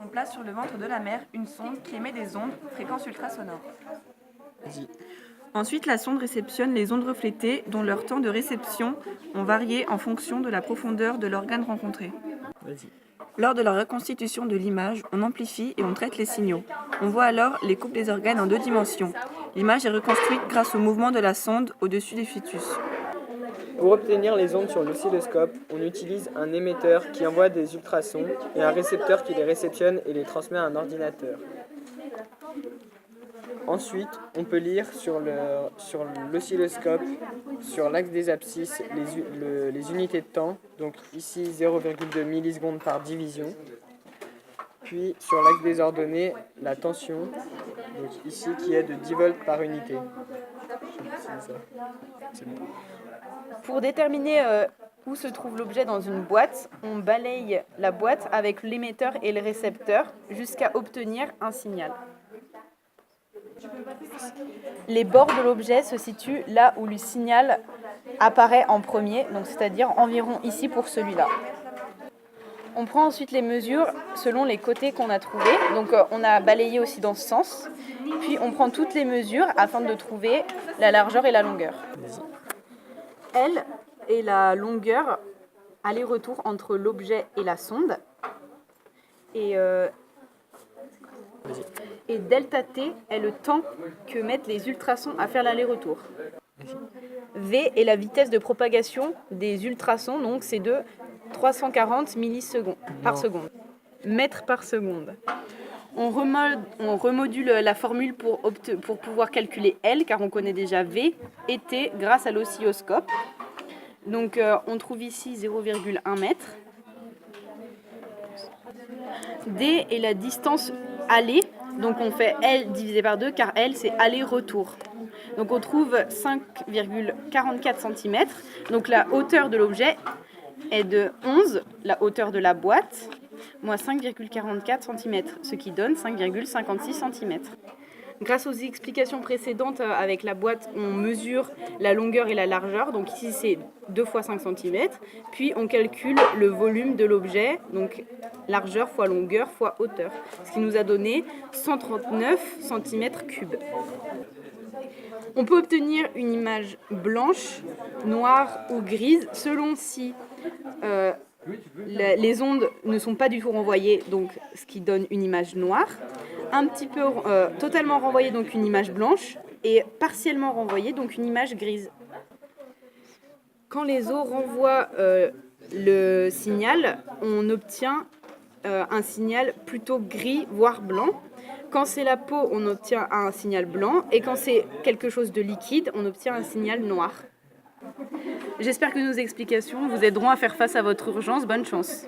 place sur le ventre de la mer une sonde qui émet des ondes, fréquences ultrasonores. Ensuite, la sonde réceptionne les ondes reflétées dont leur temps de réception ont varié en fonction de la profondeur de l'organe rencontré. Lors de la reconstitution de l'image, on amplifie et on traite les signaux. On voit alors les coupes des organes en 2 dimensions. L'image est reconstruite grâce au mouvement de la sonde au-dessus du fœtus. Pour obtenir les ondes sur l'oscilloscope, on utilise un émetteur qui envoie des ultrasons et un récepteur qui les réceptionne et les transmet à un ordinateur. Ensuite, on peut lire sur l'oscilloscope, sur l'axe des abscisses, les unités de temps, donc ici 0,2 millisecondes par division. Puis sur l'axe des ordonnées, la tension, donc ici qui est de 10 volts par unité. Pour déterminer où se trouve l'objet dans une boîte, on balaye la boîte avec l'émetteur et le récepteur jusqu'à obtenir un signal. Les bords de l'objet se situent là où le signal apparaît en premier, donc c'est-à-dire environ ici pour celui-là. On prend ensuite les mesures selon les côtés qu'on a trouvés, donc on a balayé aussi dans ce sens, puis on prend toutes les mesures afin de trouver la largeur et la longueur. L est la longueur aller-retour entre l'objet et la sonde, et delta T est le temps que mettent les ultrasons à faire l'aller-retour. V est la vitesse de propagation des ultrasons, donc c'est de 340 millisecondes par seconde, mètres par seconde. On remodule la formule pour pouvoir calculer L, car on connaît déjà V et T grâce à l'oscilloscope. Donc on trouve ici 0,1 mètre. D est la distance aller, donc on fait L divisé par 2, car L c'est aller-retour. Donc on trouve 5,44 cm. Donc la hauteur de l'objet est de 11, la hauteur de la boîte, moins 5,44 cm, ce qui donne 5,56 cm. Grâce aux explications précédentes avec la boîte, on mesure la longueur et la largeur. Donc ici c'est 2 fois 5 cm. Puis on calcule le volume de l'objet, donc largeur fois longueur fois hauteur, ce qui nous a donné 139 cm3. On peut obtenir une image blanche, noire ou grise selon si les ondes ne sont pas du tout renvoyées, donc ce qui donne une image noire, un petit peu totalement renvoyée, donc une image blanche, et partiellement renvoyée, donc une image grise. Quand les os renvoient le signal, on obtient un signal plutôt gris, voire blanc. Quand c'est la peau, on obtient un signal blanc, et quand c'est quelque chose de liquide, on obtient un signal noir. J'espère que nos explications vous aideront à faire face à votre urgence. Bonne chance.